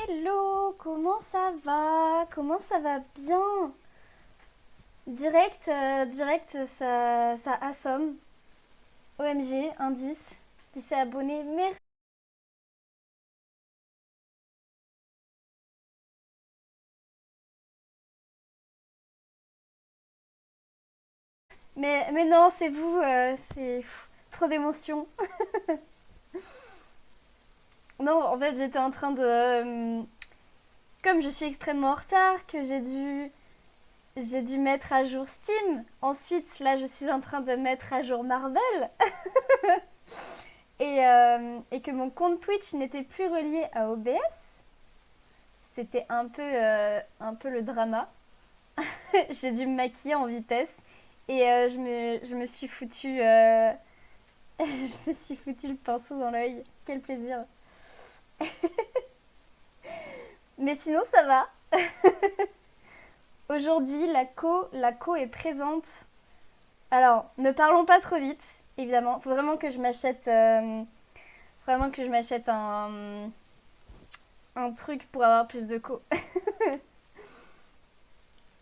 Hello, comment ça va? Comment ça va bien? Direct, ça assomme. OMG, indice, qui s'est abonné. Merci. Mais non, c'est vous, trop d'émotions. Non, en fait, j'étais en train de. Comme je suis extrêmement en retard, que j'ai dû mettre à jour Steam. Ensuite, là, je suis en train de mettre à jour Marvel. Et que mon compte Twitch n'était plus relié à OBS. C'était un peu le drama. J'ai dû me maquiller en vitesse. Et je me suis foutu. Je me suis foutu le pinceau dans l'œil. Quel plaisir. Mais sinon, ça va. Aujourd'hui, la co est présente. Alors, ne parlons pas trop vite, évidemment. Faut vraiment que je m'achète. Vraiment que je m'achète un truc pour avoir plus de co.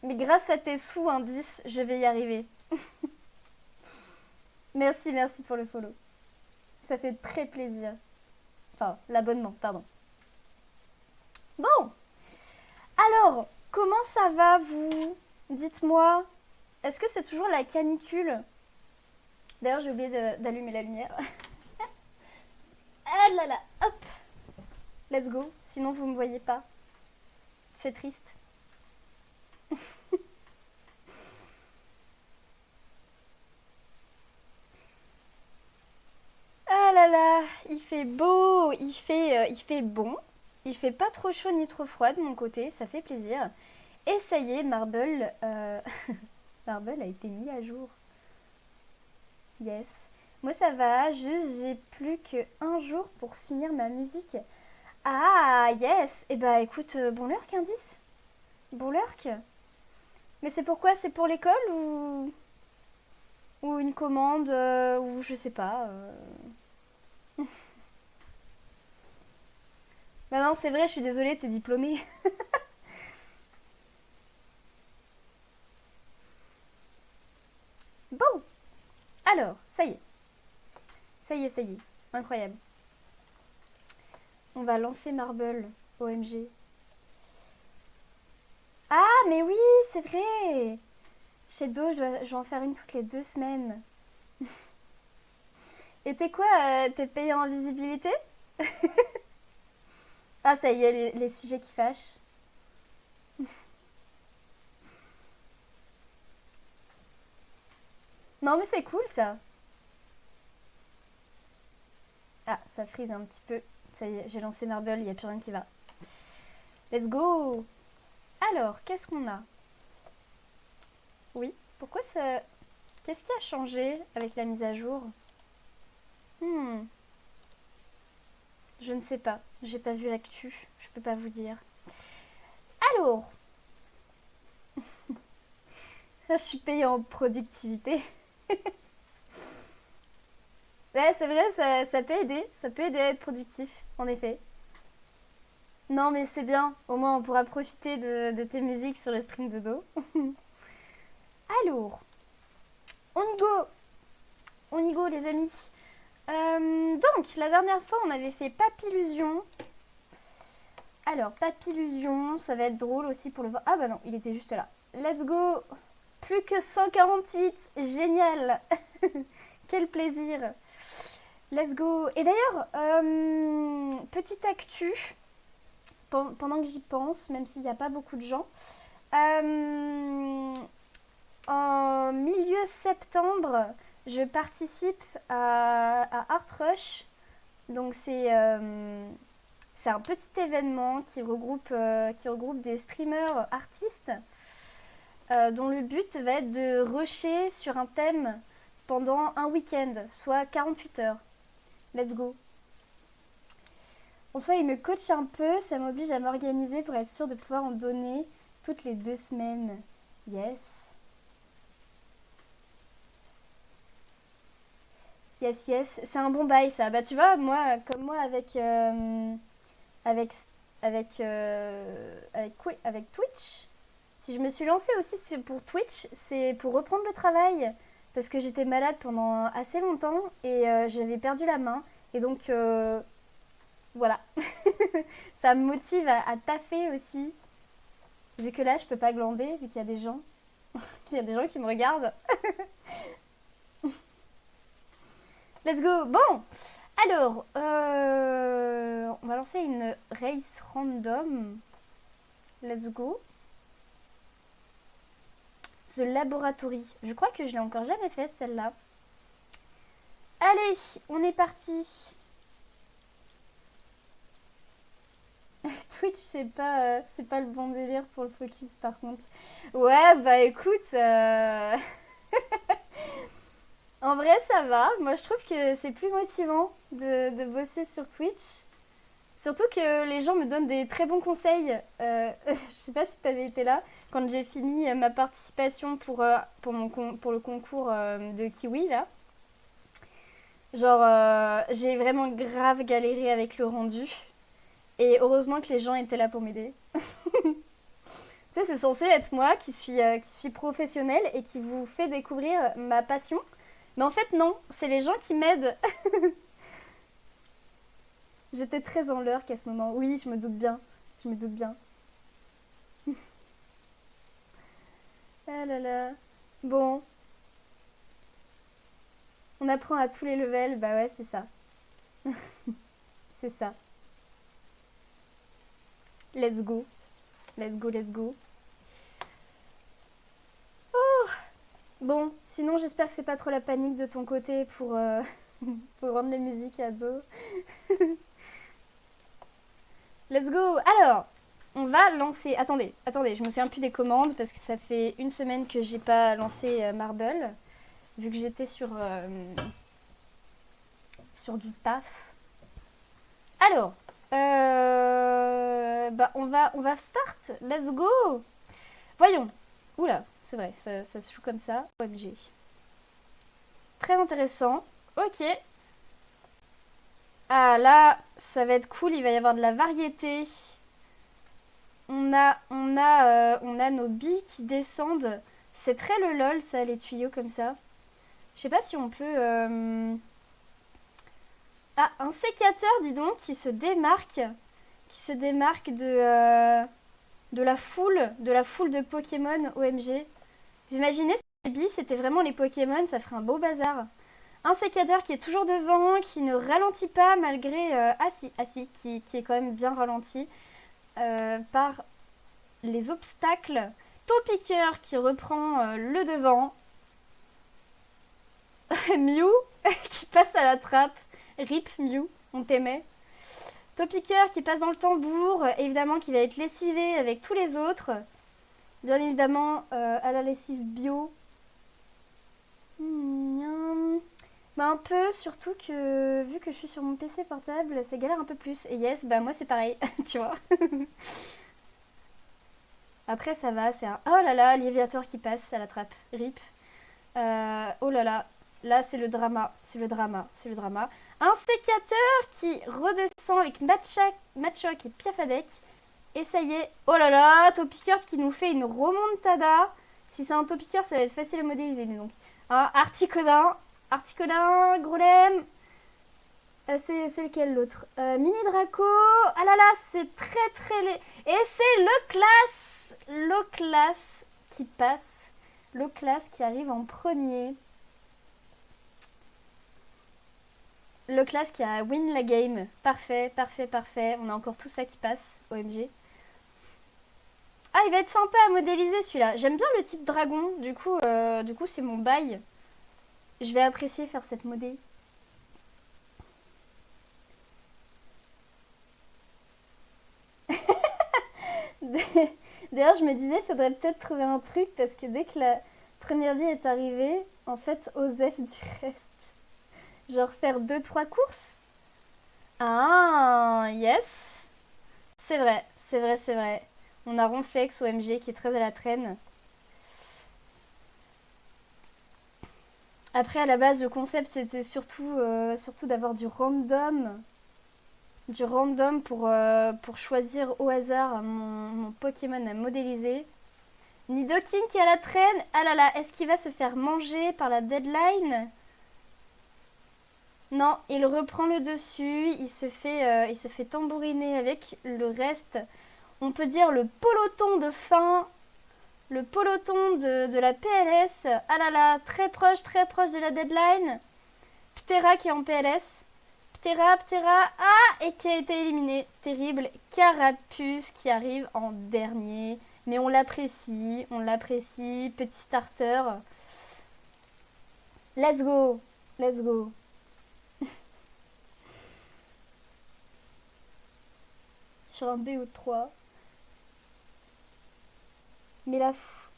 Mais grâce à tes sous indices, je vais y arriver. Merci pour le follow. Ça fait très plaisir. Enfin, l'abonnement, pardon. Bon, alors, comment ça va vous? Dites-moi, est-ce que c'est toujours la canicule? D'ailleurs, j'ai oublié d'allumer la lumière. Ah là là, hop, let's go. Sinon, vous me voyez pas. C'est triste. Ah là là, il fait beau, il fait bon. Il fait pas trop chaud ni trop froid de mon côté, ça fait plaisir. Et ça y est, Marble a été mis à jour. Yes. Moi ça va, juste j'ai plus qu'un jour pour finir ma musique. Ah yes. Et bah écoute, bon lurk indice. Bon lurk. Mais c'est pourquoi? C'est pour l'école ou une commande ou je sais pas. Bah non, c'est vrai, je suis désolée, t'es diplômée. Bon, alors, ça y est. Ça y est, ça y est. Incroyable. On va lancer Marble. OMG. Ah, mais oui, c'est vrai. Chez Do, je vais en faire une toutes les 2 semaines. Et t'es quoi? T'es payé en visibilité? Ah, ça y est, les sujets qui fâchent. Non, mais c'est cool ça. Ah, ça frise un petit peu. Ça y est, j'ai lancé Marble, il n'y a plus rien qui va. Let's go! Alors, qu'est-ce qu'on a? Oui, pourquoi ça. Qu'est-ce qui a changé avec la mise à jour? Hmm, je ne sais pas. J'ai pas vu l'actu. Je peux pas vous dire. Alors, je suis payée en productivité. Ouais, c'est vrai, ça peut aider. Ça peut aider à être productif, en effet. Non, mais c'est bien. Au moins, on pourra profiter de tes musiques sur le stream de dos. Alors, on y go! On y go, les amis. Donc, la dernière fois, on avait fait Papillusion. Alors, Papillusion, ça va être drôle aussi pour le voir. Ah bah non, il était juste là. Let's go! Plus que 148, génial! Quel plaisir! Let's go! Et d'ailleurs, petite actu, pendant que j'y pense, même s'il n'y a pas beaucoup de gens, euh, en milieu septembre, je participe à Art Rush. Donc c'est un petit événement qui regroupe des streamers artistes dont le but va être de rusher sur un thème pendant un week-end, soit 48 heures. Let's go. En soi, il me coach un peu, ça m'oblige à m'organiser pour être sûre de pouvoir en donner toutes les 2 semaines. Yes. Yes, yes. C'est un bon bail ça. Bah tu vois, moi, comme moi avec avec Twitch. Si je me suis lancée aussi pour Twitch, c'est pour reprendre le travail. Parce que j'étais malade pendant assez longtemps et j'avais perdu la main. Et donc, voilà. Ça me motive à taffer aussi. Vu que là, je peux pas glander, vu qu'il y a des gens. qu'il y a des gens qui me regardent. Let's go. Bon, alors, on va lancer une race random. Let's go. The Laboratory. Je crois que je l'ai encore jamais faite, celle-là. Allez, on est parti. Twitch, c'est pas le bon délire pour le focus, par contre. Ouais, bah écoute... En vrai, ça va. Moi, je trouve que c'est plus motivant de bosser sur Twitch. Surtout que les gens me donnent des très bons conseils. Je sais pas si tu avais été là quand j'ai fini ma participation pour le concours de Kiwi, là. Genre, j'ai vraiment grave galéré avec le rendu. Et heureusement que les gens étaient là pour m'aider. Tu sais, c'est censé être moi qui suis professionnelle et qui vous fait découvrir ma passion. Mais en fait, non, c'est les gens qui m'aident. J'étais très en l'heure qu'à ce moment. Oui, je me doute bien. Je me doute bien. Ah là là. Bon, on apprend à tous les levels. Bah ouais, c'est ça. C'est ça. Let's go. Let's go, let's go. Bon, sinon j'espère que c'est pas trop la panique de ton côté pour rendre les musiques à dos. Let's go. Alors, on va lancer... Attendez, je me souviens plus des commandes parce que ça fait une semaine que j'ai pas lancé Marble, vu que j'étais sur du taf. Alors, bah on va start. Let's go. Voyons. Oula, c'est vrai, ça se joue comme ça. OMG. Très intéressant. Ok. Ah là, ça va être cool, il va y avoir de la variété. On a nos billes qui descendent. C'est très le lol, ça, les tuyaux comme ça. Je sais pas si on peut... Ah, un sécateur, dis donc, qui se démarque de la foule de Pokémon OMG. Vous imaginez si les billes, c'était vraiment les Pokémon, ça ferait un beau bazar. Un sécateur qui est toujours devant, qui ne ralentit pas malgré... qui est quand même bien ralenti par les obstacles. Topiqueur qui reprend le devant. Mew qui passe à la trappe. Rip Mew, on t'aimait. Topiqueur qui passe dans le tambour, évidemment qui va être lessivé avec tous les autres. Bien évidemment à la lessive bio. Bah un peu, surtout que vu que je suis sur mon PC portable, ça galère un peu plus. Et yes, bah moi c'est pareil, tu vois. Après ça va, c'est un... Oh là là, l'éviateur qui passe à la trappe. Rip. Oh là là, là c'est le drama, c'est le drama, c'est le drama. Un sécateur qui redescend avec Machoc et Piafadec. Et ça y est. Oh là là, Topiqueur qui nous fait une remontada. Si c'est un Topiqueur, ça va être facile à modéliser. Donc, Articodin, Grolem. C'est lequel l'autre Mini Draco. Ah là là, c'est très très laid. Et c'est le classe qui passe. Le classe qui arrive en premier. Le classe qui a win la game. Parfait, parfait, parfait. On a encore tout ça qui passe. OMG. Ah, il va être sympa à modéliser celui-là. J'aime bien le type dragon. Du coup c'est mon bail. Je vais apprécier faire cette modé. D'ailleurs, je me disais, il faudrait peut-être trouver un truc parce que dès que la première vie est arrivée, en fait, Osef du reste. Genre faire 2-3 courses. Ah, yes. C'est vrai, c'est vrai, c'est vrai. On a Ronflex OMG qui est très à la traîne. Après, à la base, le concept, c'était surtout d'avoir du random. du random pour choisir au hasard mon Pokémon à modéliser. Nidoking qui est à la traîne. Ah là là, est-ce qu'il va se faire manger par la deadline? Non, il reprend le dessus, il se fait tambouriner avec le reste. On peut dire le peloton de fin, le peloton de la PLS. Ah là là, très proche de la deadline. Ptera qui est en PLS. Ptera, ah, et qui a été éliminé. Terrible. Carapuce qui arrive en dernier. Mais on l'apprécie. Petit starter. Let's go. Let's go. Sur un BO3. Mais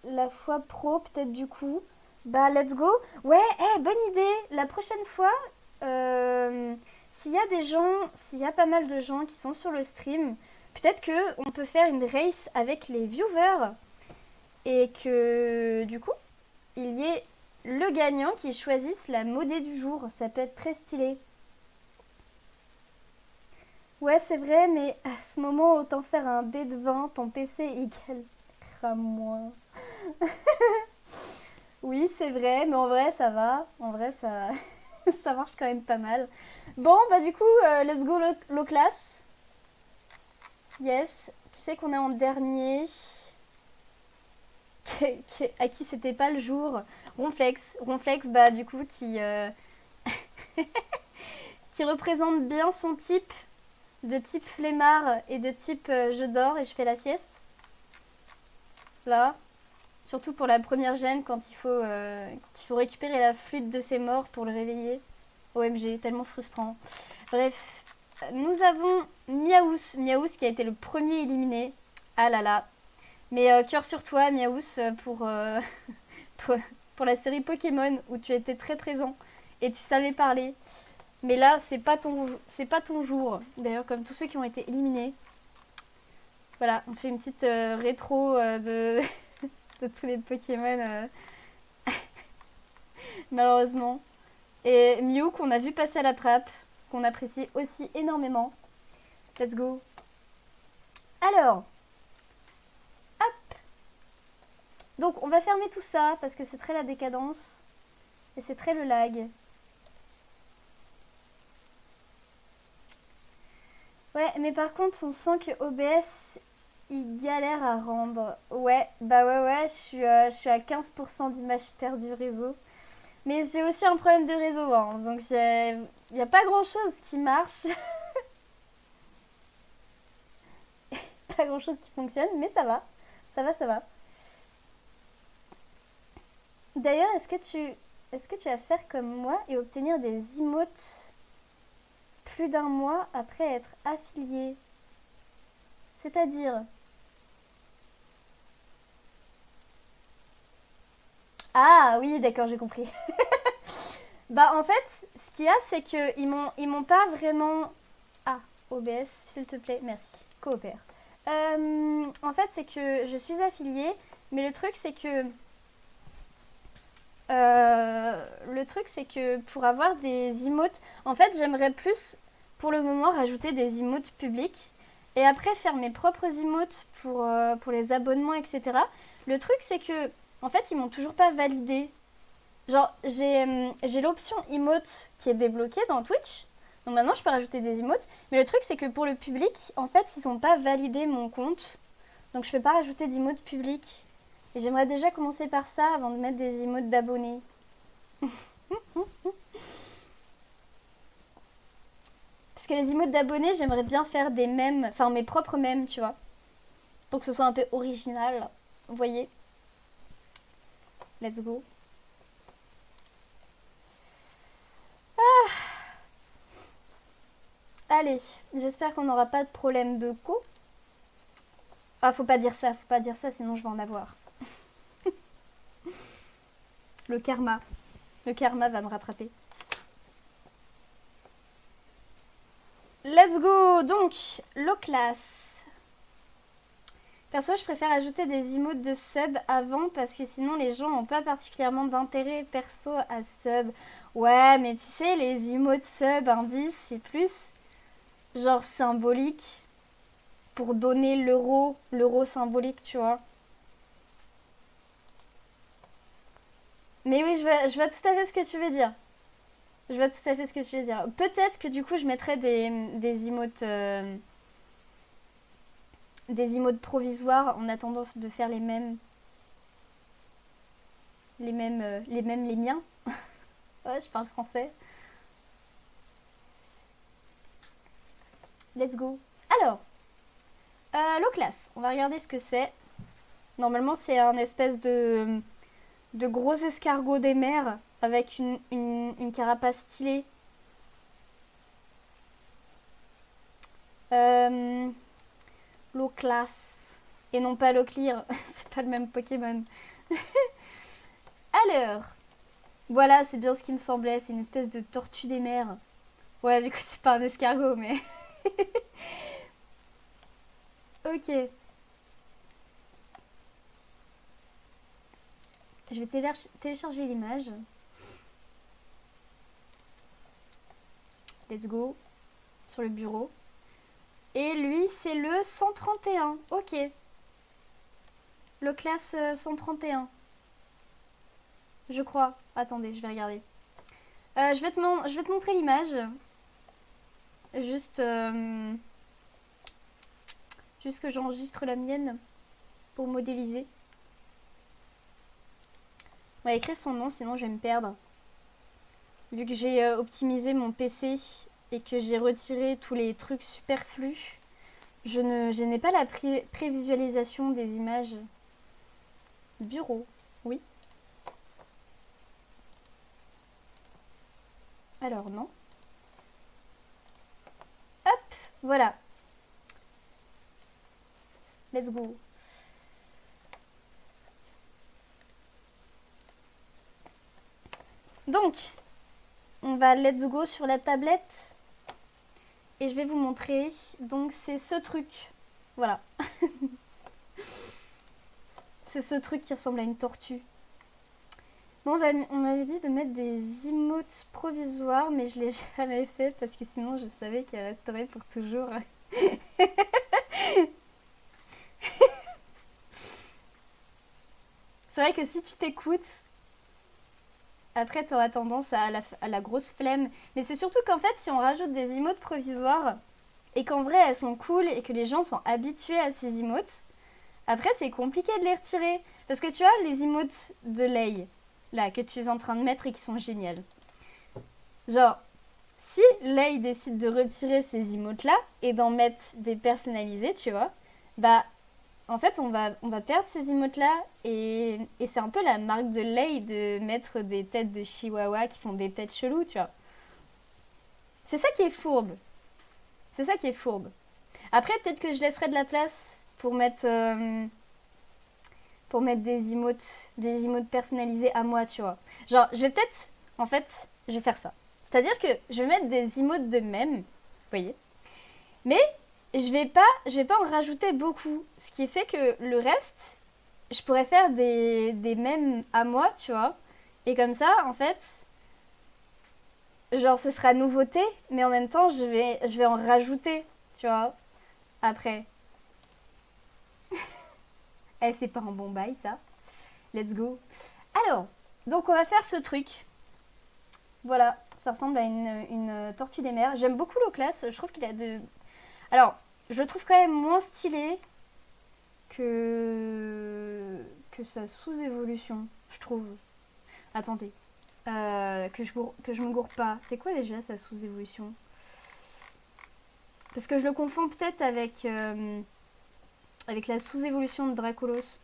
la fois pro, peut-être du coup. Bah, let's go. Ouais, bonne idée. La prochaine fois, s'il y a des gens, s'il y a pas mal de gens qui sont sur le stream, peut-être que on peut faire une race avec les viewers et que du coup, il y ait le gagnant qui choisisse la modée du jour. Ça peut être très stylé. Ouais, c'est vrai, mais à ce moment, autant faire un dé de 20, ton PC égalera moins. Oui, c'est vrai, mais en vrai, ça va. En vrai, ça, ça marche quand même pas mal. Bon, bah du coup, let's go low class. Yes. Qui c'est qu'on est en dernier? À qui c'était pas le jour? Ronflex. Ronflex, bah du coup, qui représente bien son type, de type flemmard et de type je dors et je fais la sieste. Là. Surtout pour la première gêne quand il faut récupérer la flûte de ses morts pour le réveiller. OMG, tellement frustrant. Bref, nous avons Miaous. Miaous qui a été le premier éliminé. Ah là là. Mais cœur sur toi, Miaous, pour, pour la série Pokémon où tu étais très présent et tu savais parler. Mais là, c'est pas ton jour. D'ailleurs, comme tous ceux qui ont été éliminés. Voilà, on fait une petite rétro de tous les Pokémon, malheureusement. Et Mew qu'on a vu passer à la trappe, qu'on apprécie aussi énormément. Let's go. Alors, hop. Donc on va fermer tout ça parce que c'est très la décadence et c'est très le lag. Ouais, mais par contre on sent que OBS il galère à rendre. Ouais, bah ouais, je suis à 15% d'image perdue réseau. Mais j'ai aussi un problème de réseau, hein, donc il n'y a pas grand chose qui marche. Pas grand chose qui fonctionne, mais ça va. Ça va. D'ailleurs, est-ce que tu vas faire comme moi et obtenir des emotes plus d'un mois après être affilié? C'est-à-dire... Ah oui, d'accord, j'ai compris. Bah en fait, ce qu'il y a, c'est qu'ils m'ont pas vraiment... Ah, OBS, s'il te plaît, merci. Coopère. En fait, c'est que je suis affiliée, mais le truc, c'est que pour avoir des emotes, en fait, j'aimerais plus, pour le moment, rajouter des emotes publics et après faire mes propres emotes pour les abonnements, etc. Le truc, c'est que, en fait, ils m'ont toujours pas validé. Genre, j'ai l'option emote qui est débloquée dans Twitch. Donc maintenant, je peux rajouter des emotes. Mais le truc, c'est que pour le public, en fait, ils n'ont pas validé mon compte. Donc je peux pas rajouter d'emotes publics. Et j'aimerais déjà commencer par ça avant de mettre des emotes d'abonnés. Parce que les emotes d'abonnés, j'aimerais bien faire des mèmes, enfin mes propres mèmes, tu vois. Pour que ce soit un peu original. Vous voyez? Let's go. Allez, j'espère qu'on n'aura pas de problème de co. Ah, faut pas dire ça, sinon je vais en avoir. Le karma va me rattraper. Let's go. Donc, low class. Perso, je préfère ajouter des emotes de sub avant parce que sinon les gens n'ont pas particulièrement d'intérêt perso à sub. Ouais, mais tu sais, les emotes sub indices, c'est plus... genre symbolique, pour donner l'euro symbolique, tu vois. Mais oui, je vois tout à fait ce que tu veux dire. Je vois tout à fait ce que tu veux dire. Peut-être que du coup, je mettrais des emotes provisoires en attendant de faire les miens. Ouais, je parle français. Let's go. Alors, l'eau classe. On va regarder ce que c'est. Normalement, c'est un espèce de gros escargot des mers avec une carapace stylée. L'eau classe. Et non pas l'eau clear. C'est pas le même Pokémon. Alors, voilà, c'est bien ce qui me semblait. C'est une espèce de tortue des mers. Ouais, du coup, c'est pas un escargot, mais... Ok. Je vais télécharger l'image. Let's go. Sur le bureau. Et lui, c'est le 131. Ok. Le classe 131. Je crois. Attendez, je vais regarder. Je vais te montrer l'image. Juste que j'enregistre la mienne pour modéliser. On va écrire son nom, sinon je vais me perdre. Vu que j'ai optimisé mon PC et que j'ai retiré tous les trucs superflus, je n'ai pas la prévisualisation des images. Bureau, oui. Alors non. Hop, voilà. Let's go. Donc, on va let's go sur la tablette. Et je vais vous montrer. Donc, c'est ce truc. Voilà. C'est ce truc qui ressemble à une tortue. Bon, on m'avait dit de mettre des emotes provisoires, mais je l'ai jamais fait parce que sinon je savais qu'elle resterait pour toujours. C'est vrai que si tu t'écoutes, après tu auras tendance à la grosse flemme. Mais c'est surtout qu'en fait, si on rajoute des emotes provisoires et qu'en vrai elles sont cool et que les gens sont habitués à ces emotes, après c'est compliqué de les retirer. Parce que tu vois, les emotes de Lei, là, que tu es en train de mettre et qui sont géniales. Genre, si Lei décide de retirer ces emotes-là et d'en mettre des personnalisés, tu vois, bah, en fait, on va perdre ces emotes-là et c'est un peu la marque de Lei de mettre des têtes de chihuahua qui font des têtes cheloues, tu vois. C'est ça qui est fourbe. C'est ça qui est fourbe. Après, peut-être que je laisserai de la place pour mettre des emotes personnalisés à moi, tu vois. Genre, je vais peut-être, en fait, je vais faire ça. C'est-à-dire que je vais mettre des emotes de mèmes, vous voyez. Mais je vais pas en rajouter beaucoup. Ce qui fait que le reste, je pourrais faire des mèmes à moi, tu vois. Et comme ça, en fait, genre, ce sera nouveauté, mais en même temps, je vais en rajouter, tu vois, après. Eh, c'est pas un bon bail, ça. Let's go. Alors, donc on va faire ce truc. Voilà, ça ressemble à une tortue des mers. J'aime beaucoup l'eau classe, je trouve qu'il a de... Alors, je le trouve quand même moins stylé que sa sous-évolution, je trouve. Attendez, que je me gourre pas. C'est quoi déjà sa sous-évolution? Parce que je le confonds peut-être avec la sous-évolution de Dracolos.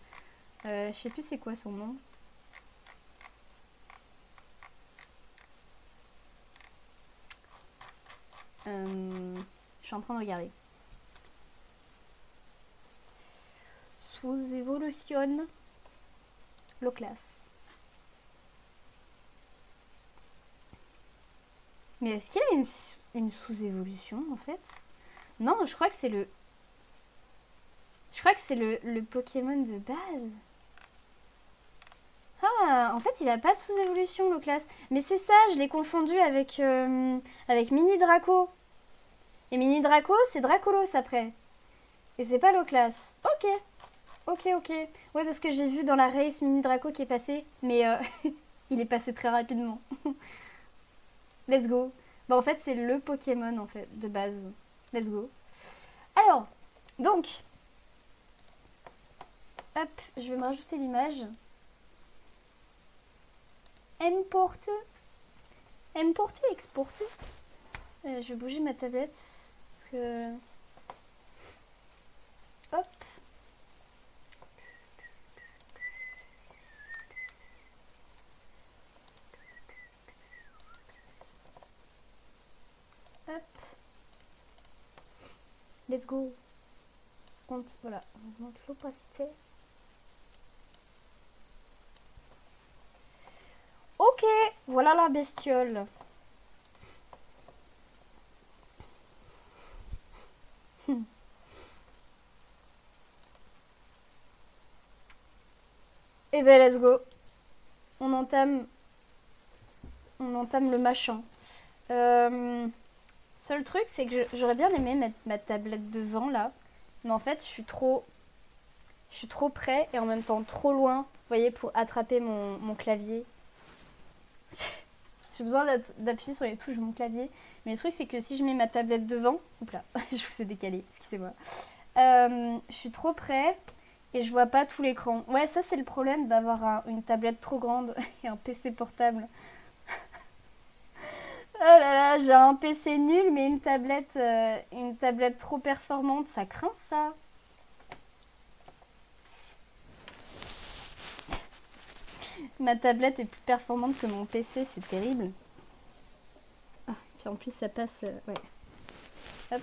Je sais plus c'est quoi son nom. Je suis en train de regarder. Sous-évolution l'eau classe. Mais est-ce qu'il a une sous-évolution en fait? Non, je crois que c'est le... Je crois que c'est le Pokémon de base. Ah, en fait, il a pas de sous-évolution, l'eau classe. Mais c'est ça, je l'ai confondu avec Mini Draco. Et Mini Draco, c'est Dracolos après. Et c'est pas low class. Ok. Ok, ok. Ouais, parce que j'ai vu dans la race Mini Draco qui est passé, mais il est passé très rapidement. Let's go. Bah en fait, c'est le Pokémon en fait, de base. Let's go. Alors, donc, hop, je vais me rajouter l'image. Importe. Importer, exporter. Je vais bouger ma tablette. Parce que... Hop. Hop. Let's go. Voilà, on augmente l'opacité. Ok, voilà la bestiole. Et ben let's go. On entame le machin. Seul truc, c'est que j'aurais bien aimé mettre ma tablette devant là. Mais en fait, je suis trop près et en même temps trop loin, vous voyez, pour attraper mon clavier. J'ai besoin d'appuyer sur les touches de mon clavier. Mais le truc, c'est que si je mets ma tablette devant... Oups là, je vous ai décalé, excusez-moi. Je suis trop près et je vois pas tout l'écran. Ouais, ça, c'est le problème d'avoir une tablette trop grande et un PC portable. Oh là là, j'ai un PC nul, mais une tablette trop performante, ça craint ça. Ma tablette est plus performante que mon PC, c'est terrible. Ah, puis en plus ça passe... ouais. Hop.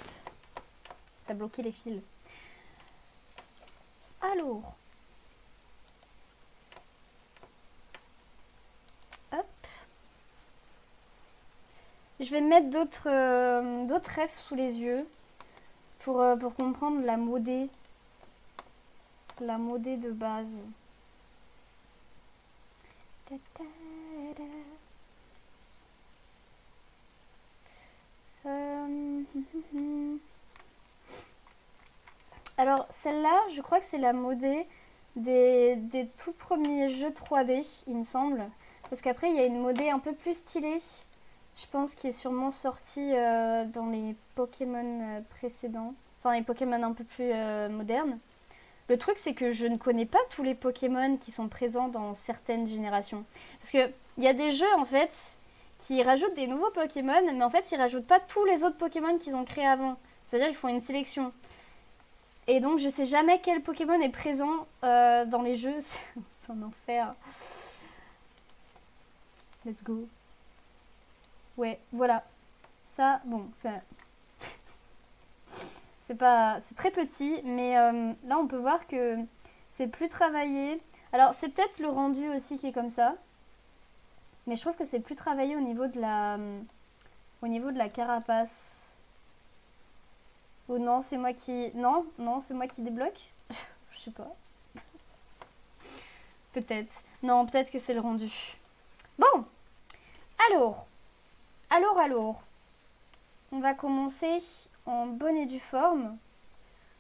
Ça bloquait les fils. Alors. Hop. Je vais mettre d'autres refs sous les yeux pour comprendre la modée. La modée de base. Alors celle-là, je crois que c'est la modée des tout premiers jeux 3D, il me semble. Parce qu'après, il y a une modée un peu plus stylée, je pense, qui est sûrement sortie dans les Pokémon précédents. Enfin, les Pokémon un peu plus modernes. Le truc, c'est que je ne connais pas tous les Pokémon qui sont présents dans certaines générations. Parce qu'il y a des jeux, en fait, qui rajoutent des nouveaux Pokémon, mais en fait, ils rajoutent pas tous les autres Pokémon qu'ils ont créés avant. C'est-à-dire qu'ils font une sélection. Et donc, je sais jamais quel Pokémon est présent dans les jeux. C'est un enfer. Let's go. Ouais, voilà. Ça, bon, ça... c'est très petit, mais là, on peut voir que c'est plus travaillé. Alors, c'est peut-être le rendu aussi qui est comme ça. Mais je trouve que c'est plus travaillé au niveau de la carapace. Ou non, c'est moi qui... Non, c'est moi qui débloque. Je sais pas. Peut-être. Non, peut-être que c'est le rendu. Bon. Alors. On va commencer en bonne et due forme.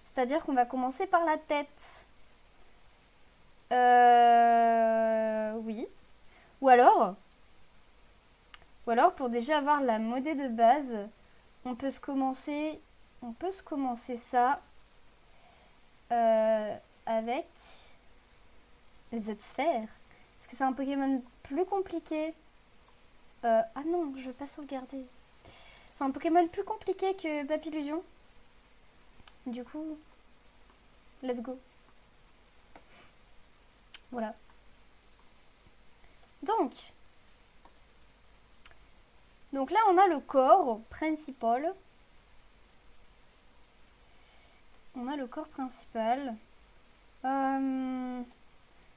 C'est-à-dire qu'on va commencer par la tête. Oui. Ou alors, pour déjà avoir la modée de base, on peut se commencer ça avec Z-Sphère. Parce que c'est un Pokémon plus compliqué. Ah non, je veux pas sauvegarder. C'est un Pokémon plus compliqué que Papillusion. Du coup, let's go. Voilà. Donc là, on a le corps principal.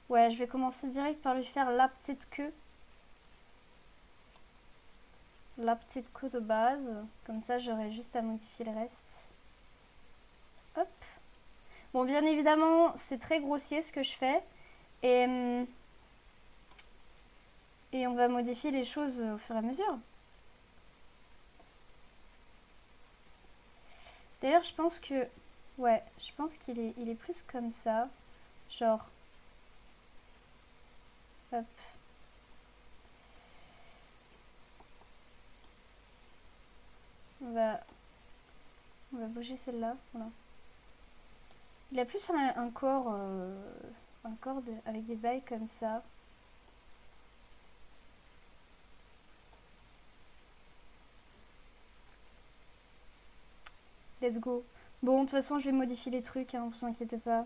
Ouais, je vais commencer direct par lui faire la petite queue. La petite queue de base. Comme ça, j'aurai juste à modifier le reste. Hop. Bon, bien évidemment, c'est très grossier ce que je fais. Et on va modifier les choses au fur et à mesure. D'ailleurs, je pense que... Ouais, je pense il est plus comme ça. Genre... Hop. On va bouger celle-là. Voilà. Il a plus un corps... un corps avec des bails comme ça. Let's go. Bon, de toute façon, je vais modifier les trucs, hein, vous inquiétez pas.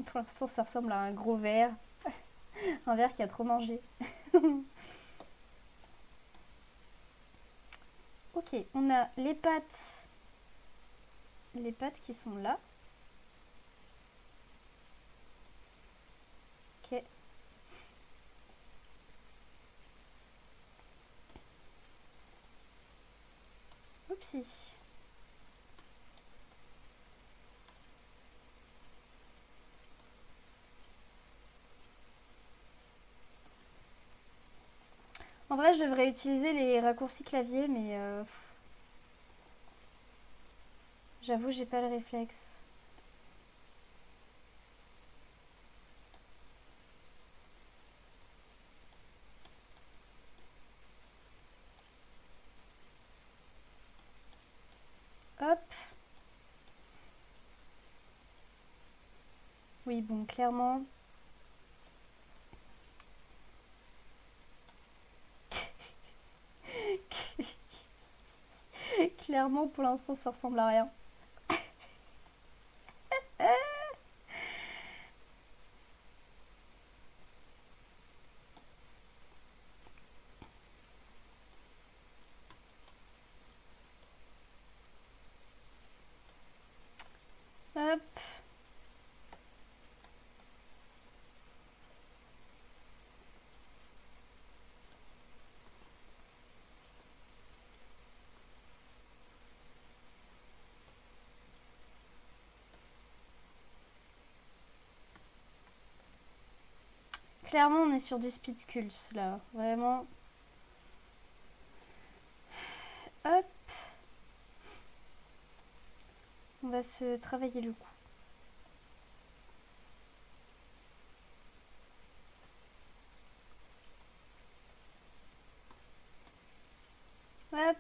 Pour l'instant, ça ressemble à un gros verre. Un verre qui a trop mangé. Ok, on a les pattes. Les pattes qui sont là. Ok. Oupsie. En vrai, je devrais utiliser les raccourcis clavier, mais j'avoue, j'ai pas le réflexe. Hop. Oui, bon, clairement. Clairement, pour l'instant, ça ressemble à rien. Hop. Clairement, on est sur du speed sculpt, là. Vraiment. Hop. On va se travailler le cou. Hop.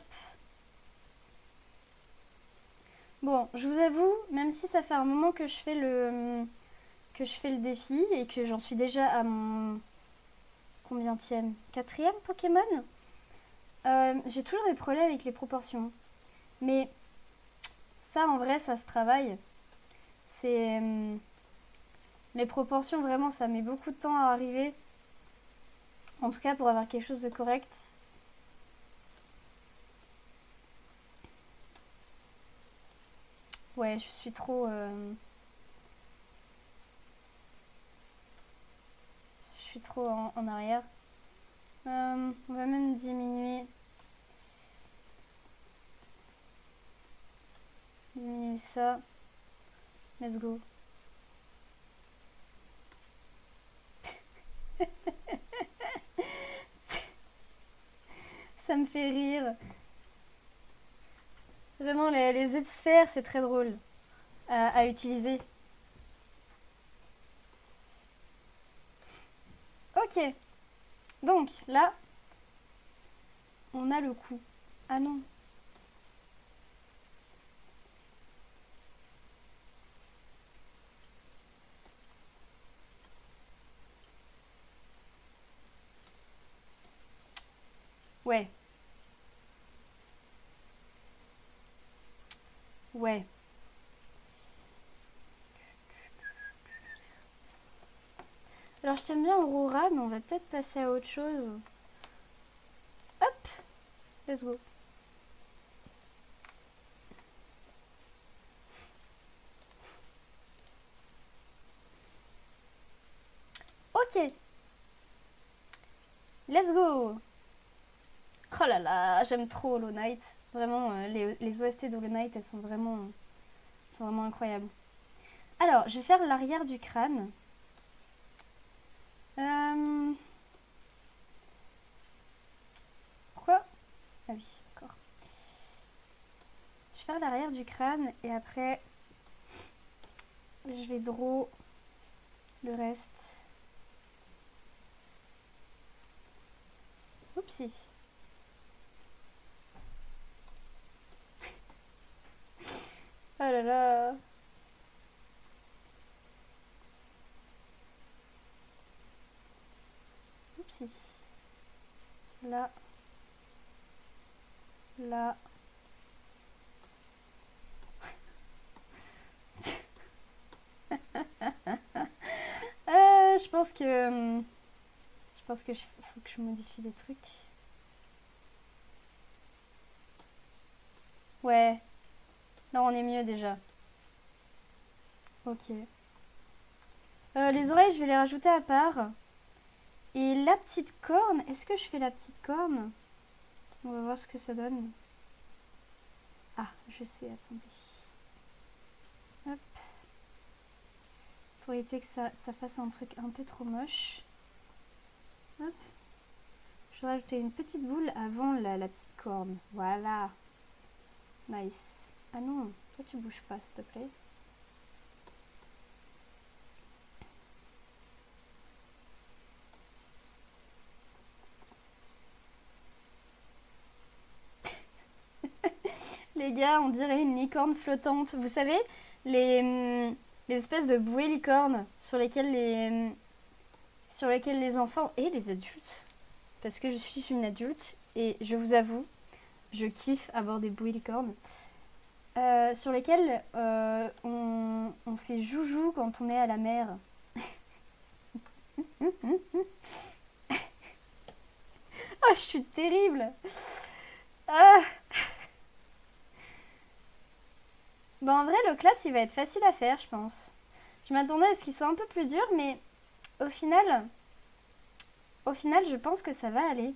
Bon, je vous avoue, même si ça fait un moment que je fais le défi et que j'en suis déjà à mon combienième? Quatrième Pokémon, j'ai toujours des problèmes avec les proportions. Mais ça, en vrai, ça se travaille. C'est les proportions, vraiment, ça met beaucoup de temps à arriver. En tout cas, pour avoir quelque chose de correct. Ouais, je suis trop... je suis trop en arrière. On va même diminuer. Diminuer ça. Let's go. Ça me fait rire. Vraiment, les Z-sphères, c'est très drôle à utiliser. Ok. Donc, là, on a le coup. Ah non. Ouais. Ouais. Alors, je t'aime bien Aurora, mais on va peut-être passer à autre chose. Hop. Let's go. Ok. Let's go. Oh là là, j'aime trop Hollow Knight. Vraiment, les OST d'Hollow Knight, elles sont vraiment incroyables. Alors, je vais faire l'arrière du crâne. Quoi? Ah oui, d'accord. vais faire l'arrière du crâne et après je vais draw le reste. Oupsie. Oh là là. Oupsie. Là. Là. Je pense que... faut que je modifie des trucs. Ouais. Là, on est mieux déjà. Ok. Les oreilles, je vais les rajouter à part. Et la petite corne, est-ce que je fais la petite corne? On va voir ce que ça donne. Ah, je sais, attendez. Hop. Pour éviter que ça fasse un truc un peu trop moche. Hop. Je vais rajouter une petite boule avant la petite corne. Voilà. Nice. Ah non, toi tu bouges pas, s'il te plaît. Les gars, on dirait une licorne flottante. Vous savez, les espèces de bouées licornes sur lesquelles les enfants et les adultes, parce que je suis une adulte et je vous avoue, je kiffe avoir des bouées licornes, sur lesquelles on fait joujou quand on est à la mer. Oh, je suis terrible. Ah. Bon, en vrai, le classe, il va être facile à faire, je pense. Je m'attendais à ce qu'il soit un peu plus dur, mais au final, je pense que ça va aller.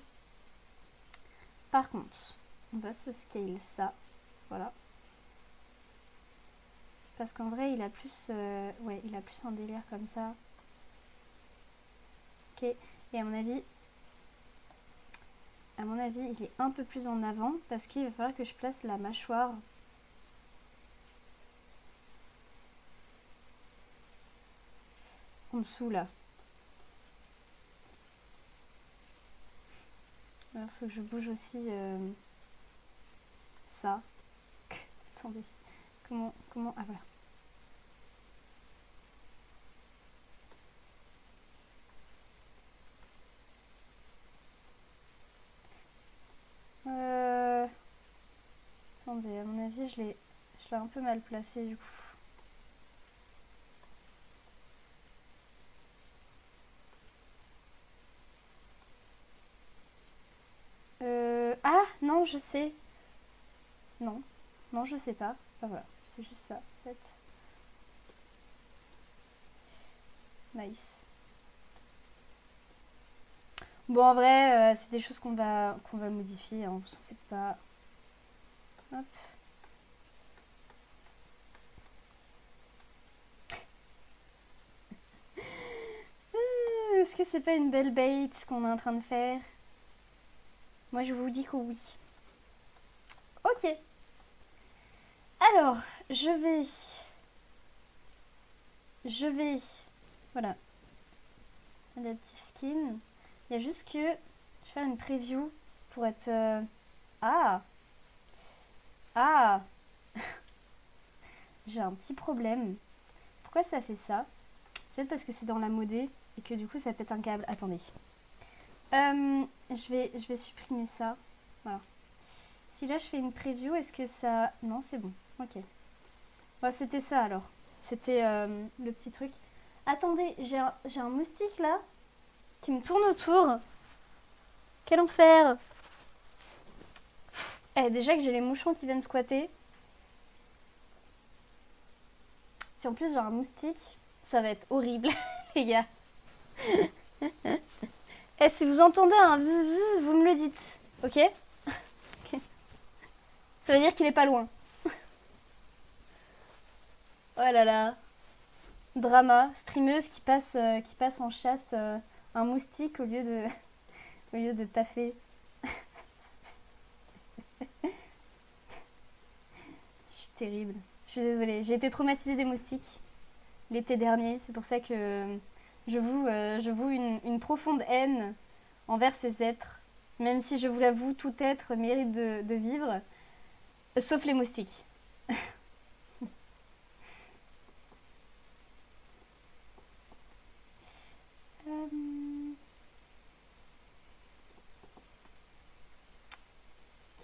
Par contre, on va se scale ça. Voilà. Parce qu'en vrai, il a plus... ouais, il a plus un délire comme ça. Ok. Et à mon avis, il est un peu plus en avant parce qu'il va falloir que je place la mâchoire. En dessous, là. Il faut que je bouge aussi ça. Attendez. Comment... Ah, voilà. Attendez, à mon avis, je l'ai un peu mal placé, du coup. Ah, non, je sais. Non, je sais pas. Ah, voilà, c'est juste ça, en fait. Nice. Bon, en vrai, c'est des choses qu'on va modifier, hein, vous en faites pas. Hop. Est-ce que c'est pas une belle bait qu'on est en train de faire? Moi, je vous dis que oui. Ok. Alors, je vais... Voilà. La petite skin. Il y a juste que... Je vais faire une preview pour être... Ah! Ah! J'ai un petit problème. Pourquoi ça fait ça? Peut-être parce que c'est dans la modée et que du coup ça pète un câble. Attendez. Je vais supprimer ça. Voilà. Si là je fais une preview, est-ce que ça... Non, c'est bon. Ok. Bon, c'était ça alors. C'était le petit truc. Attendez, j'ai un moustique là qui me tourne autour. Quel enfer! Eh, déjà que j'ai les moucherons qui viennent squatter. Si en plus j'ai un moustique, ça va être horrible, les gars. Eh, si vous entendez un zzz, vous me le dites, ok? Ok. Ça veut dire qu'il est pas loin. Oh là là. Drama. Streameuse qui passe en chasse un moustique au lieu de taffer. Terrible. Je suis désolée. J'ai été traumatisée des moustiques l'été dernier. C'est pour ça que je voue une profonde haine envers ces êtres. Même si je vous l'avoue, tout être mérite de vivre, sauf les moustiques.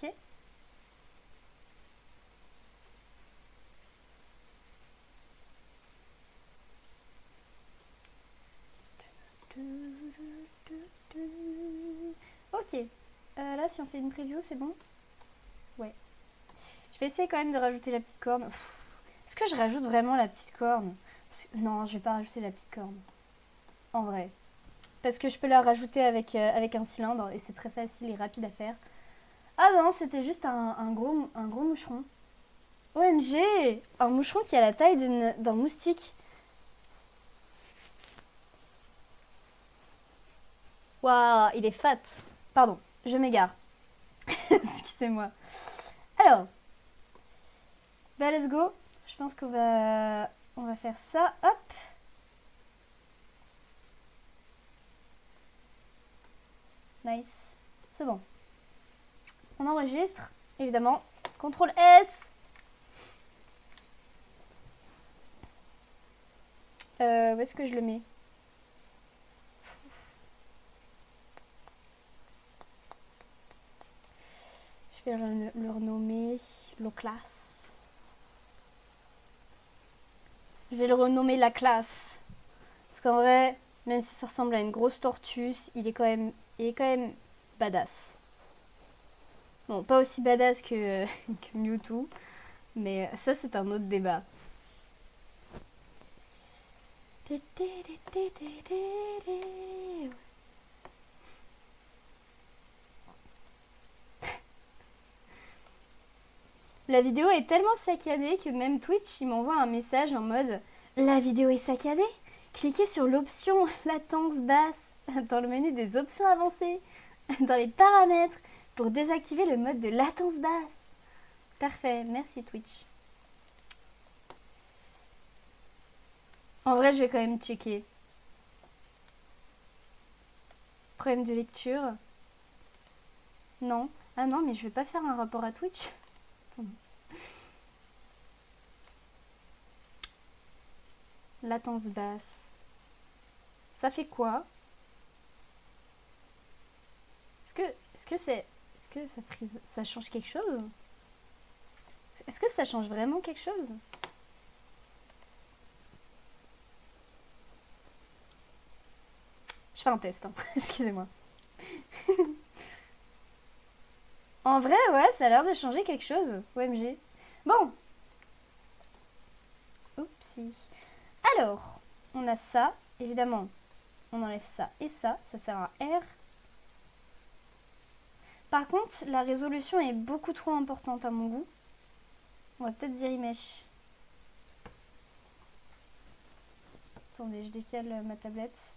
Ok. Ok. Là, si on fait une preview, c'est bon? Ouais. Je vais essayer quand même de rajouter la petite corne. Est-ce que je rajoute vraiment la petite corne? Non, je vais pas rajouter la petite corne. En vrai. Parce que je peux la rajouter avec un cylindre et c'est très facile et rapide à faire. Ah non, c'était juste un gros moucheron. OMG! Un moucheron qui a la taille d'un moustique. Waouh, il est fat. Pardon, je m'égare. Excusez-moi. Alors, bah let's go. Je pense on va faire ça. Hop. Nice. C'est bon. On enregistre, évidemment. CTRL S. Où est-ce que je le mets? Je vais le renommer Low Class. Je vais le renommer La Classe. Parce qu'en vrai, même si ça ressemble à une grosse tortue, il est quand même badass. Bon, pas aussi badass que Mewtwo, mais ça c'est un autre débat. La vidéo est tellement saccadée que même Twitch il m'envoie un message en mode la vidéo est saccadée? Cliquez sur l'option latence basse dans le menu des options avancées, dans les paramètres, pour désactiver le mode de latence basse. Parfait, merci Twitch. En vrai, je vais quand même checker. Problème de lecture. Non. Ah non, mais je vais pas faire un rapport à Twitch. Attends. Latence basse. Ça fait quoi? Est-ce que ça frise, ça change quelque chose? Est-ce que ça change vraiment quelque chose? Je fais un test, hein. Excusez-moi. En vrai, ouais, ça a l'air de changer quelque chose. OMG. Bon. Oupsie. Alors, on a ça. Évidemment, on enlève ça et ça. Ça sert à R. Par contre, la résolution est beaucoup trop importante à mon goût. On va peut-être Zerimesh. Attendez, je décale ma tablette.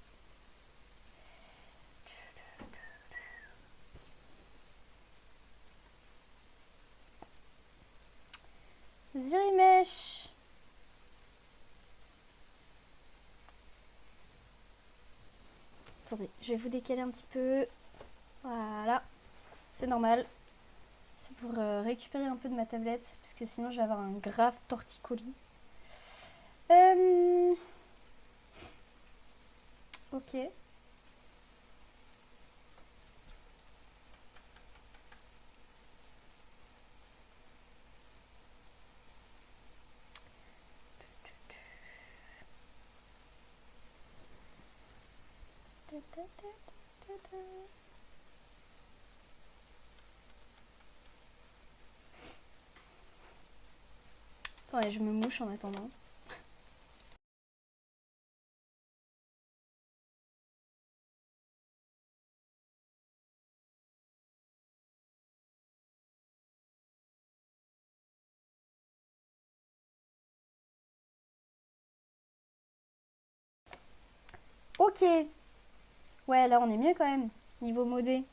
Zerimesh. Attendez, je vais vous décaler un petit peu. Voilà. C'est normal. C'est pour récupérer un peu de ma tablette, parce que sinon je vais avoir un grave torticolis. Ok. Attendez, je me mouche en attendant. Ok. Ouais, là on est mieux quand même. Niveau modé.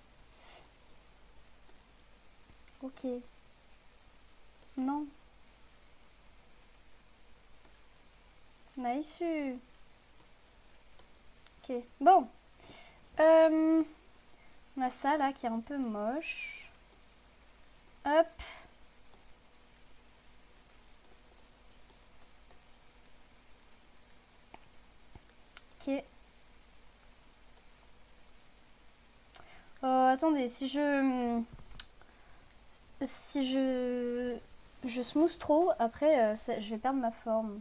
Ok. Non. Nice. Ok, bon. On a ça là qui est un peu moche. Hop. Ok. Attendez, si je smooth trop, après je vais perdre ma forme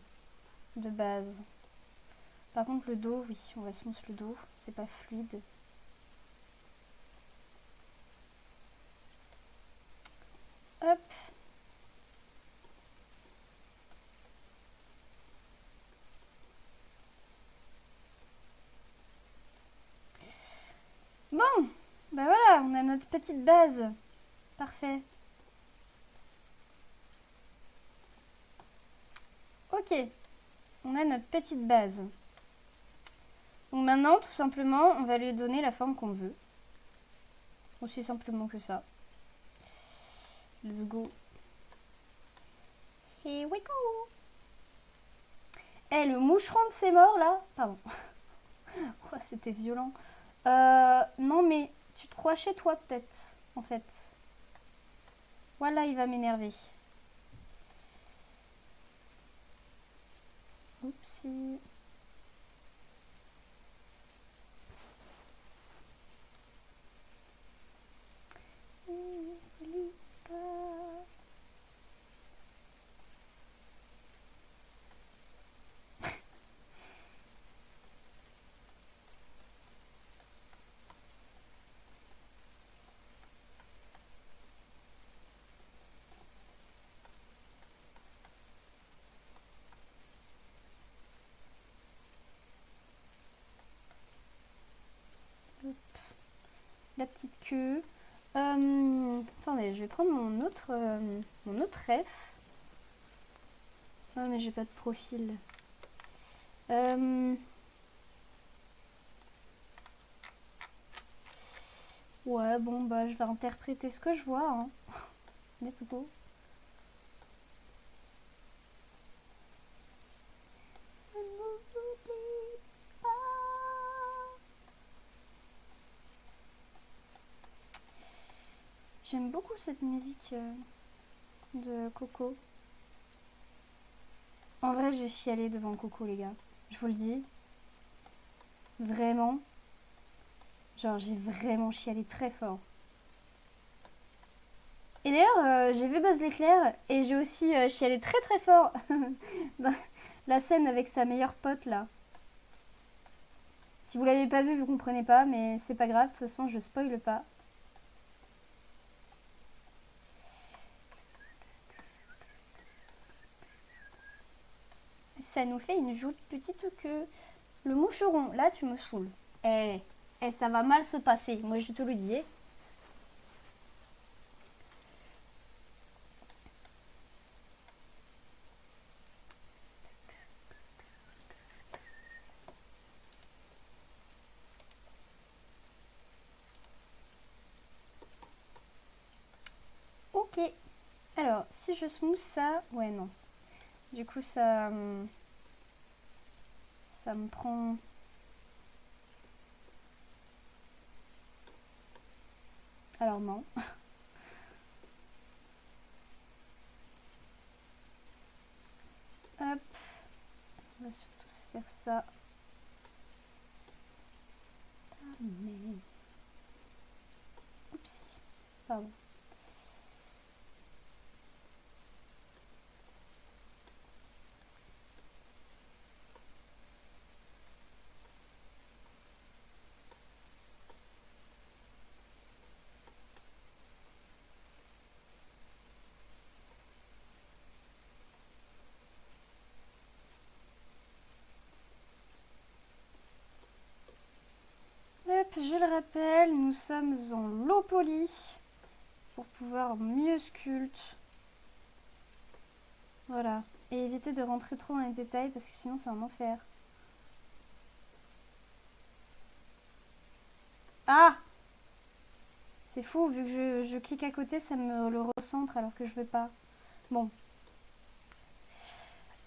de base. Par contre le dos, oui, on va smooth le dos, c'est pas fluide. Hop. Bon, bah voilà, on a notre petite base. Parfait. Ok, on a notre petite base. Donc maintenant, tout simplement, on va lui donner la forme qu'on veut. Aussi simplement que ça. Let's go. Here we go. Eh, le moucheron de ses morts là. Pardon. Oh, c'était violent. Non mais tu te crois chez toi peut-être, en fait. Voilà, il va m'énerver. Oupsie. La petite queue. Attendez, je vais prendre mon autre ref. Non mais j'ai pas de profil. Ouais, bon bah je vais interpréter ce que je vois. Hein. Let's go. J'aime beaucoup cette musique de Coco. En vrai, j'ai chialé devant Coco, les gars. Je vous le dis. Vraiment. Genre, j'ai vraiment chialé très fort. Et d'ailleurs, j'ai vu Buzz l'éclair et j'ai aussi chialé très très fort dans la scène avec sa meilleure pote là. Si vous l'avez pas vu, vous comprenez pas, mais c'est pas grave, de toute façon, je spoile pas. Ça nous fait une jolie petite queue. Le moucheron, là, tu me saoules. Ça va mal se passer, moi je te le dis. Ok. Alors, si je smooth ça... Ouais, non. Du coup, ça me prend... Alors non. Hop. On va surtout se faire ça. Ah, mais... Oups. Pardon. Hop, je le rappelle, nous sommes en low poly pour pouvoir mieux sculpter. Voilà. Et éviter de rentrer trop dans les détails parce que sinon c'est un enfer. Ah! C'est fou, vu que je clique à côté, ça me le recentre alors que je veux pas. Bon.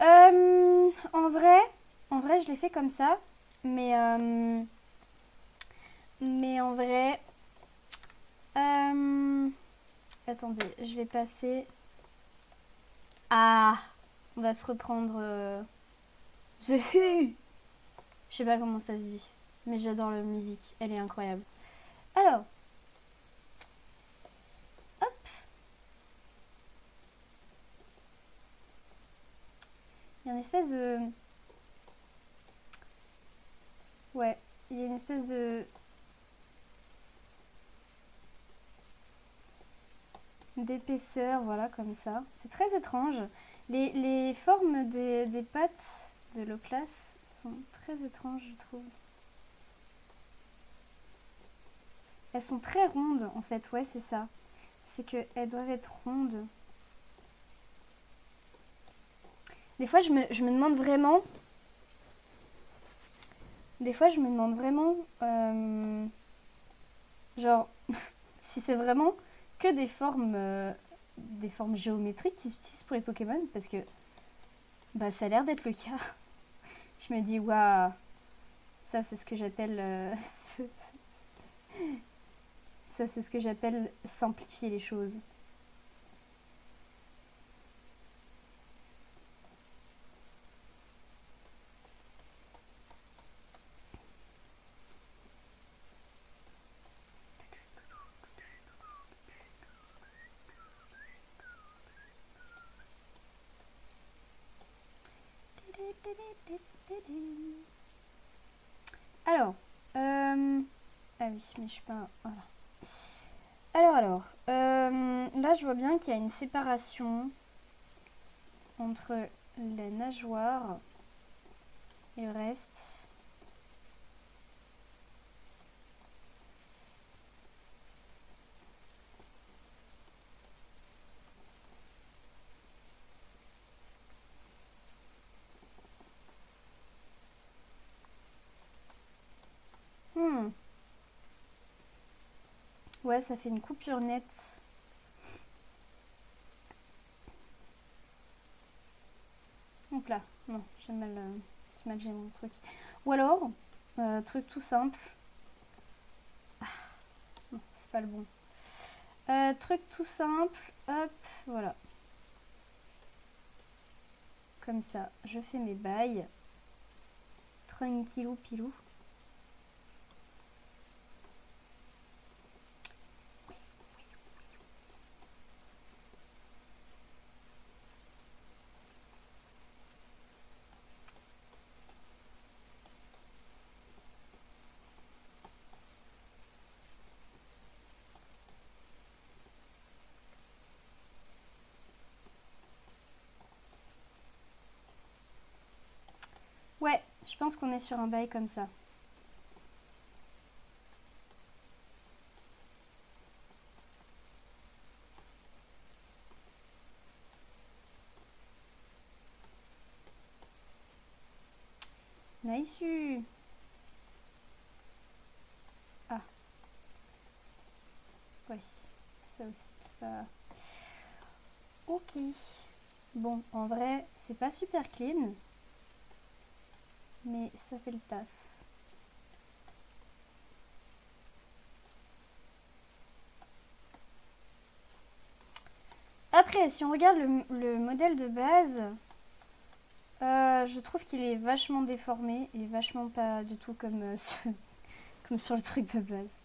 En vrai, En vrai, je l'ai fait comme ça. Mais en vrai... attendez, je vais passer... Ah, on va se reprendre... The Who. Je sais pas comment ça se dit. Mais j'adore la musique. Elle est incroyable. Alors... Hop. Il y a une espèce de... Ouais, il y a une espèce de... d'épaisseur, voilà, comme ça. C'est très étrange. Les formes des pattes de l'Oclas sont très étranges, je trouve. Elles sont très rondes, en fait, ouais, c'est ça. C'est qu'elles doivent être rondes. Des fois, je me demande vraiment... Des fois, je me demande vraiment... genre, si c'est vraiment que des formes géométriques qu'ils utilisent pour les Pokémon, parce que bah, ça a l'air d'être le cas. Je me dis, waouh, ça c'est ce que j'appelle... ça c'est ce que j'appelle simplifier les choses. Alors, ah oui, mais je suis pas... Voilà. Là je vois bien qu'il y a une séparation entre la nageoire et le reste. Ouais, ça fait une coupure nette. Donc là, non, j'ai mal j'ai mon truc. Ou alors, truc tout simple. Ah, non, c'est pas le bon. Truc tout simple, hop, voilà. Comme ça, je fais mes bails. Tranquillou pilou. Ouais, je pense qu'on est sur un bail comme ça. Nice. Ah. Ouais, ça aussi. Bah... Ok. Bon, en vrai, c'est pas super clean. Mais ça fait le taf. Après, si on regarde le modèle de base, je trouve qu'il est vachement déformé et vachement pas du tout comme, comme sur le truc de base.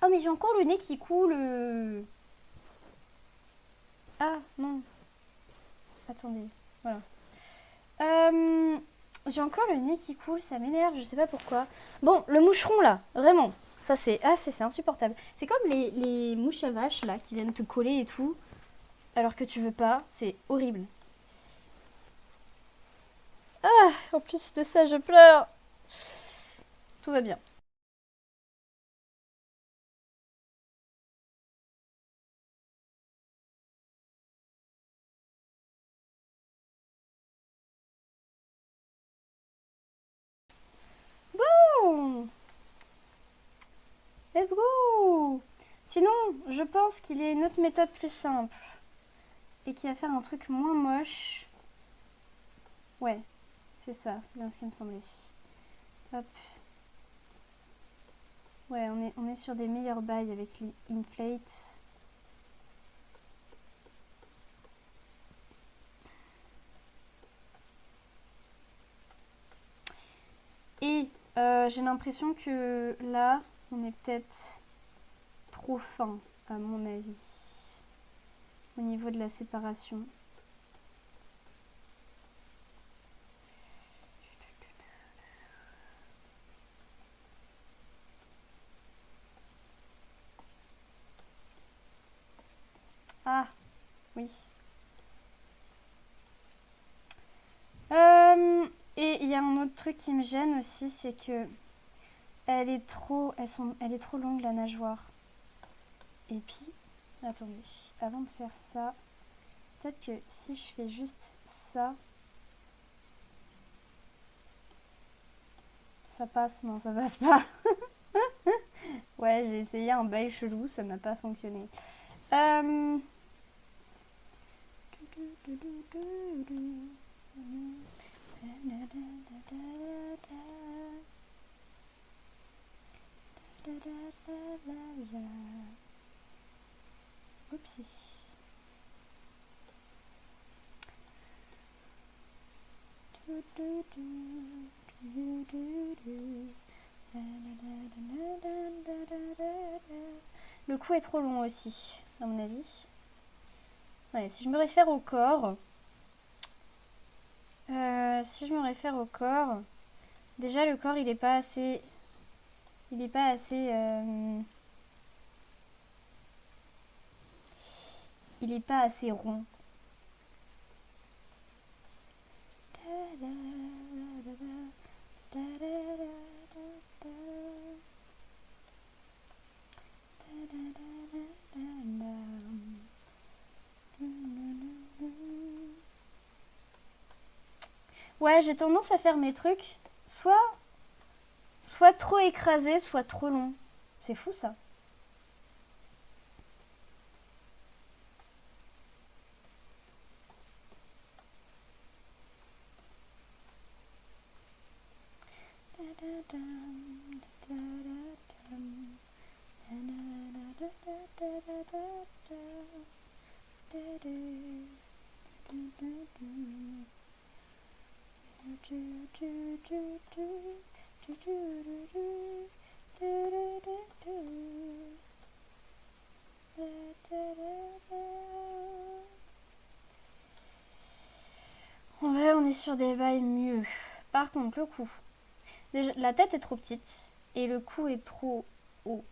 Ah, mais j'ai encore le nez qui coule. Ah, non. Attendez, voilà. J'ai encore le nez qui coule, ça m'énerve, je sais pas pourquoi. Bon, le moucheron là, vraiment, ça c'est c'est insupportable. C'est comme les mouches à vache là qui viennent te coller et tout, alors que tu veux pas, c'est horrible. Ah, en plus de ça, je pleure. Tout va bien. Bon, let's go. Sinon, je pense qu'il y a une autre méthode plus simple et qui va faire un truc moins moche Ouais, c'est ça, c'est bien ce qui me semblait. Hop. Ouais, on est sur des meilleurs bails avec l'Inflate. Et j'ai l'impression que là, on est peut-être trop fin, à mon avis, au niveau de la séparation. Ah, oui. Et il y a un autre truc qui me gêne aussi, c'est que elle est trop longue la nageoire. Et puis, attendez, avant de faire ça, peut-être que si je fais juste ça, ça passe. Non, ça passe pas. Ouais, j'ai essayé un bail chelou, ça n'a pas fonctionné. Oupsie. Le cou est trop long aussi, à mon avis. Ouais, si je me réfère au corps, déjà le corps il est pas assez, il est pas assez, il est pas assez rond. Ouais, j'ai tendance à faire mes trucs soit trop écrasés, soit trop longs. C'est fou ça. Ouais, on est sur des bails mieux. Par contre, le cou. Déjà, la tête est trop petite et le cou est trop haut.